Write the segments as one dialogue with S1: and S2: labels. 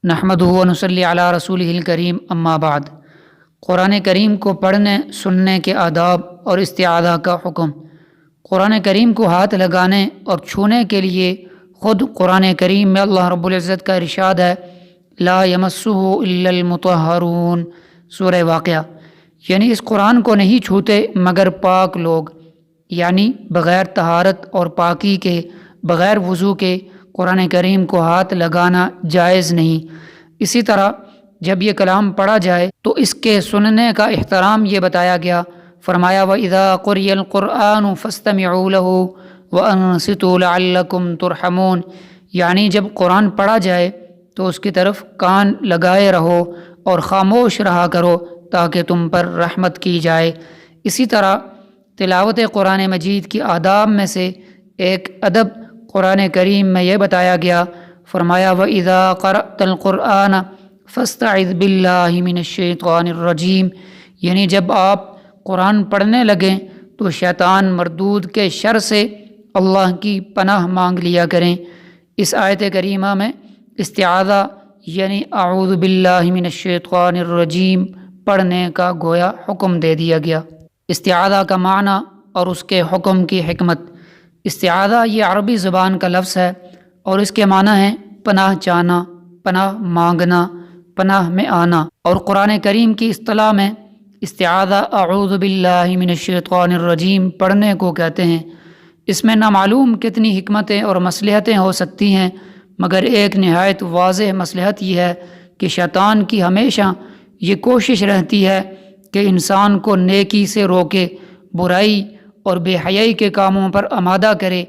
S1: نحمدہ و نصلی علی رسولہ الکریم اما بعد۔ قرآن کریم کو پڑھنے سننے کے آداب اور استعاذہ کا حکم۔ قرآن کریم کو ہاتھ لگانے اور چھونے کے لیے خود قرآن کریم میں اللہ رب العزت کا ارشاد ہے، لا یمسہ الا المطہرون، سورہ واقعہ، یعنی اس قرآن کو نہیں چھوتے مگر پاک لوگ، یعنی بغیر طہارت اور پاکی کے، بغیر وضو کے قرآن کریم کو ہاتھ لگانا جائز نہیں۔ اسی طرح جب یہ کلام پڑھا جائے تو اس کے سننے کا احترام یہ بتایا گیا، فرمایا وَإِذَا قُرِئَ الْقُرْآنُ فَاسْتَمِعُوا لَهُ وَأَنصِتُوا لَعَلَّكُمْ تُرْحَمُونَ، یعنی جب قرآن پڑھا جائے تو اس کی طرف کان لگائے رہو اور خاموش رہا کرو تاکہ تم پر رحمت کی جائے۔ اسی طرح تلاوت قرآن مجید کی آداب میں سے ایک ادب قرآن کریم میں یہ بتایا گیا، فرمایا وَإِذَا قَرَأْتَ الْقُرْآنَ فَاسْتَعِذْ بِاللَّهِ مِنَ الشَّيْطَانِ الرَّجِيمِ، یعنی جب آپ قرآن پڑھنے لگیں تو شیطان مردود کے شر سے اللہ کی پناہ مانگ لیا کریں۔ اس آیت کریمہ میں استعاذہ یعنی اعوذ باللہ من الشیطان الرجیم پڑھنے کا گویا حکم دے دیا گیا۔ استعاذہ کا معنی اور اس کے حکم کی حکمت۔ استعاذہ یہ عربی زبان کا لفظ ہے اور اس کے معنی ہے پناہ چاہنا، پناہ مانگنا، پناہ میں آنا، اور قرآن کریم کی اصطلاح میں استعاذہ اعوذ باللہ من الشیطان الرجیم پڑھنے کو کہتے ہیں۔ اس میں نامعلوم کتنی حکمتیں اور مصلحتیں ہو سکتی ہیں، مگر ایک نہایت واضح مصلحت یہ ہے کہ شیطان کی ہمیشہ یہ کوشش رہتی ہے کہ انسان کو نیکی سے روکے، برائی اور بے حیائی کے کاموں پر آمادہ کرے،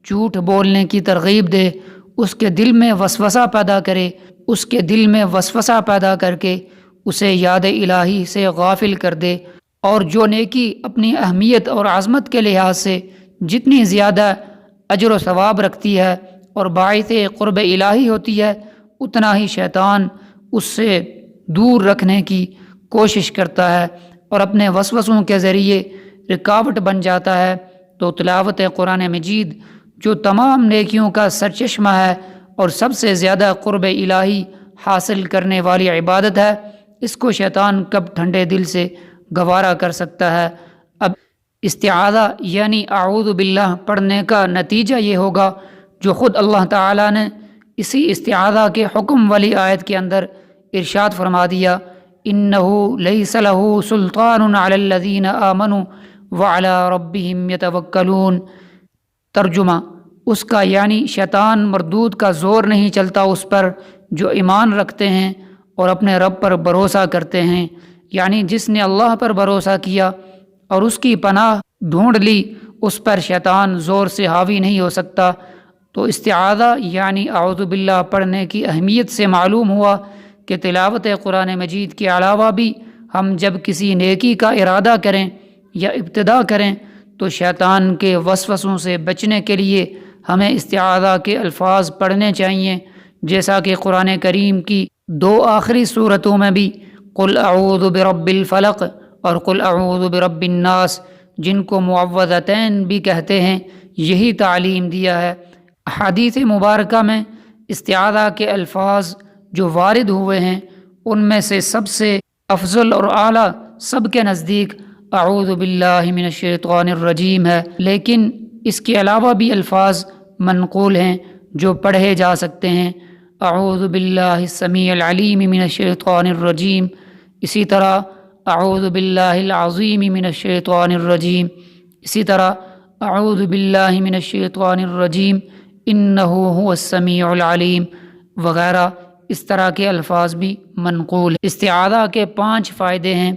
S1: جھوٹ بولنے کی ترغیب دے، اس کے دل میں وسوسہ پیدا کرے، اس کے دل میں وسوسہ پیدا کر کے اسے یاد الہی سے غافل کر دے، اور جو نیکی اپنی اہمیت اور عظمت کے لحاظ سے جتنی زیادہ اجر و ثواب رکھتی ہے اور باعث قرب الہی ہوتی ہے، اتنا ہی شیطان اس سے دور رکھنے کی کوشش کرتا ہے اور اپنے وسوسوں کے ذریعے رکاوٹ بن جاتا ہے۔ تو تلاوت قرآن مجید جو تمام نیکیوں کا سرچشمہ ہے اور سب سے زیادہ قرب الہی حاصل کرنے والی عبادت ہے، اس کو شیطان کب ٹھنڈے دل سے گوارا کر سکتا ہے۔ اب استعاذہ یعنی اعوذ باللہ پڑھنے کا نتیجہ یہ ہوگا جو خود اللہ تعالیٰ نے اسی استعاذہ کے حکم والی آیت کے اندر ارشاد فرما دیا، إِنَّهُ لَيْسَ لَهُ سُلْطَانٌ عَلَى الَّذِينَ آمَنُوا وَعَلَى رَبِّهِمْ يَتَوَكَّلُونَ۔ ترجمہ، اس کا یعنی شیطان مردود کا زور نہیں چلتا اس پر جو ایمان رکھتے ہیں اور اپنے رب پر بھروسہ کرتے ہیں، یعنی جس نے اللہ پر بھروسہ کیا اور اس کی پناہ ڈھونڈ لی، اس پر شیطان زور سے حاوی نہیں ہو سکتا۔ تو استعاذہ یعنی اعوذ باللہ پڑھنے کی اہمیت سے معلوم ہوا کہ تلاوت قرآن مجید کے علاوہ بھی ہم جب کسی نیکی کا ارادہ کریں یا ابتدا کریں تو شیطان کے وسوسوں سے بچنے کے لیے ہمیں استعاذہ کے الفاظ پڑھنے چاہیے، جیسا کہ قرآن کریم کی دو آخری صورتوں میں بھی قل اعوذ برب الفلق اور قل اعوذ برب الناس، جن کو معوذتین بھی کہتے ہیں، یہی تعلیم دیا ہے۔ احادیث مبارکہ میں استعاذہ کے الفاظ جو وارد ہوئے ہیں ان میں سے سب سے افضل اور اعلیٰ سب کے نزدیک اعوذ باللہ من الشیطان الرجیم ہے، لیکن اس کے علاوہ بھی الفاظ منقول ہیں جو پڑھے جا سکتے ہیں، اعوذ باللہ السمیع العلیم من الشیطان الرجیم، اسی طرح اعوذ باللہ العظیم من الشیطان الرجیم، اسی طرح اعوذ باللہ من الشیطان الرجیم انہ هو السمیع العلیم وغیرہ۔ اس طرح کے الفاظ بھی منقول ہیں۔ استعاذہ کے 5 فائدے ہیں۔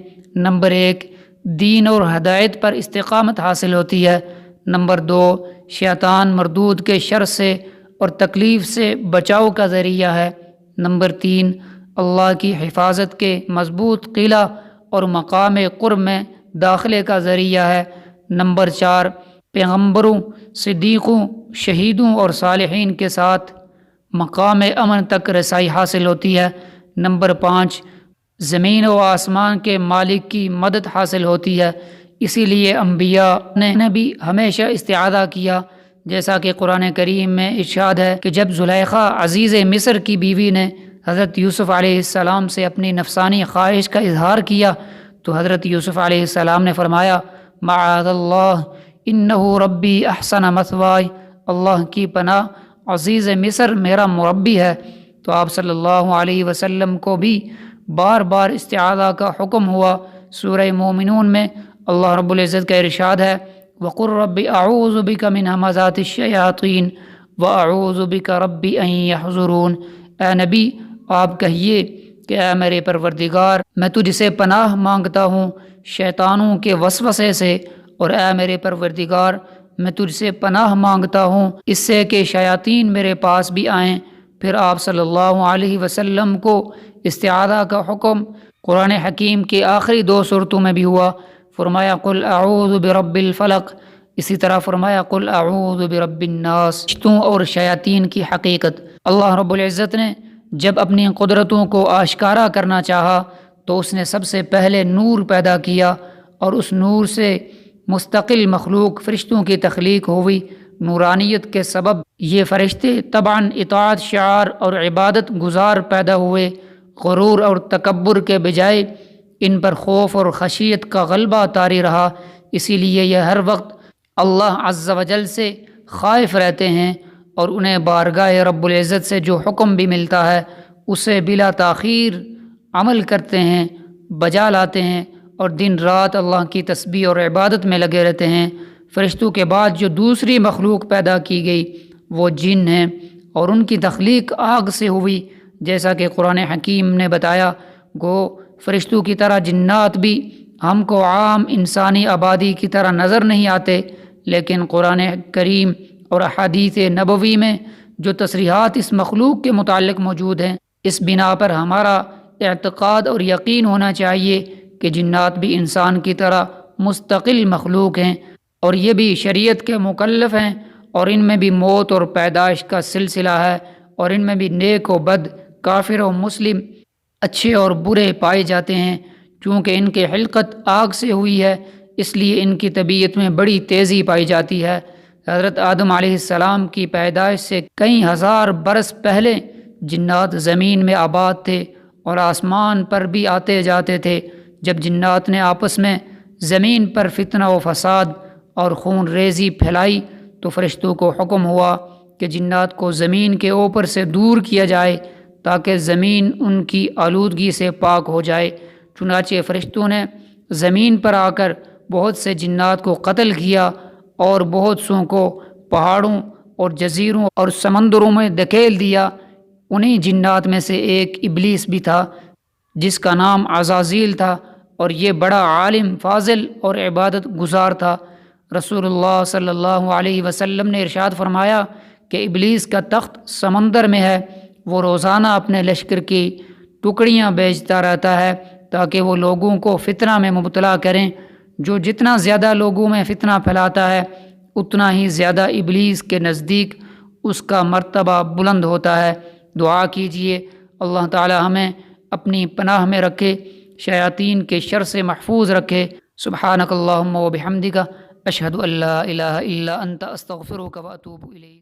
S1: نمبر 1، دین اور ہدایت پر استقامت حاصل ہوتی ہے۔ نمبر 2، شیطان مردود کے شر سے اور تکلیف سے بچاؤ کا ذریعہ ہے۔ نمبر 3، اللہ کی حفاظت کے مضبوط قلعہ اور مقام قرب میں داخلے کا ذریعہ ہے۔ نمبر 4، پیغمبروں، صدیقوں، شہیدوں اور صالحین کے ساتھ مقام امن تک رسائی حاصل ہوتی ہے۔ نمبر 5، زمین و آسمان کے مالک کی مدد حاصل ہوتی ہے، اسی لیے انبیاء نے بھی ہمیشہ استعاذہ کیا، جیسا کہ قرآن کریم میں ارشاد ہے کہ جب زلیخا عزیز مصر کی بیوی نے حضرت یوسف علیہ السلام سے اپنی نفسانی خواہش کا اظہار کیا تو حضرت یوسف علیہ السلام نے فرمایا معاذ اللہ انہ ربی احسن مثوائی، اللہ کی پناہ، عزیز مصر میرا مربی ہے۔ تو آپ صلی اللہ علیہ وسلم کو بھی بار بار استعاذہ کا حکم ہوا۔ سورہ مومنون میں اللہ رب العزت کا ارشاد ہے وَقُلْ رَبِّ أَعُوذُ بِكَ مِنْ ہَمَزَاتِ الشَّيَاطِينِ وَأَعُوذُ بِكَ رَبِّ أَنْ يَحْضُرُونَ۔ اے نبی آپ کہیے کہ اے میرے پروردگار میں تجھ سے پناہ مانگتا ہوں شیطانوں کے وسوسے سے، اور اے میرے پروردگار میں تجھ سے پناہ مانگتا ہوں اس سے کہ شیاطین میرے پاس بھی آئیں۔ پھر آپ صلی اللہ علیہ وسلم کو استعاذہ کا حکم قرآن حکیم کے آخری 2 سورتوں میں بھی ہوا، فرمایا قل اعوذ برب الفلق، اسی طرح فرمایا قل اعوذ برب الناس۔ فرشتوں اور شیاطین کی حقیقت، اللہ رب العزت نے جب اپنی قدرتوں کو آشکارا کرنا چاہا تو اس نے سب سے پہلے نور پیدا کیا، اور اس نور سے مستقل مخلوق فرشتوں کی تخلیق ہوئی۔ نورانیت کے سبب یہ فرشتے طبعاً اطاعت شعار اور عبادت گزار پیدا ہوئے۔ غرور اور تکبر کے بجائے ان پر خوف اور خشیت کا غلبہ طاری رہا، اسی لیے یہ ہر وقت اللہ عز و جل سے خائف رہتے ہیں، اور انہیں بارگاہ رب العزت سے جو حکم بھی ملتا ہے اسے بلا تاخیر عمل کرتے ہیں، بجا لاتے ہیں، اور دن رات اللہ کی تسبیح اور عبادت میں لگے رہتے ہیں۔ فرشتوں کے بعد جو دوسری مخلوق پیدا کی گئی وہ جن ہیں، اور ان کی تخلیق آگ سے ہوئی، جیسا کہ قرآن حکیم نے بتایا۔ گو فرشتوں کی طرح جنات بھی ہم کو عام انسانی آبادی کی طرح نظر نہیں آتے، لیکن قرآن کریم اور احادیث نبوی میں جو تصریحات اس مخلوق کے متعلق موجود ہیں، اس بنا پر ہمارا اعتقاد اور یقین ہونا چاہیے کہ جنات بھی انسان کی طرح مستقل مخلوق ہیں، اور یہ بھی شریعت کے مکلف ہیں، اور ان میں بھی موت اور پیدائش کا سلسلہ ہے، اور ان میں بھی نیک و بد، کافر و مسلم، اچھے اور برے پائے جاتے ہیں۔ چونکہ ان کی خلقت آگ سے ہوئی ہے اس لیے ان کی طبیعت میں بڑی تیزی پائی جاتی ہے۔ حضرت آدم علیہ السلام کی پیدائش سے کئی ہزار برس پہلے جنات زمین میں آباد تھے اور آسمان پر بھی آتے جاتے تھے۔ جب جنات نے آپس میں زمین پر فتنہ و فساد اور خون ریزی پھیلائی تو فرشتوں کو حکم ہوا کہ جنات کو زمین کے اوپر سے دور کیا جائے تاکہ زمین ان کی آلودگی سے پاک ہو جائے۔ چنانچہ فرشتوں نے زمین پر آ کر بہت سے جنات کو قتل کیا، اور بہت سوں کو پہاڑوں اور جزیروں اور سمندروں میں دھکیل دیا۔ انہی جنات میں سے ایک ابلیس بھی تھا جس کا نام عزازیل تھا، اور یہ بڑا عالم، فاضل اور عبادت گزار تھا۔ رسول اللہ صلی اللہ علیہ وسلم نے ارشاد فرمایا کہ ابلیس کا تخت سمندر میں ہے، وہ روزانہ اپنے لشکر کی ٹکڑیاں بیچتا رہتا ہے تاکہ وہ لوگوں کو فتنہ میں مبتلا کریں۔ جو جتنا زیادہ لوگوں میں فتنہ پھیلاتا ہے اتنا ہی زیادہ ابلیس کے نزدیک اس کا مرتبہ بلند ہوتا ہے۔ دعا کیجئے اللہ تعالی ہمیں اپنی پناہ میں رکھے، شیاطین کے شر سے محفوظ رکھے۔ سبحانک اللہم و بحمدک اشہد ان لا الہ الا انت استغفرک و اتوب الیک۔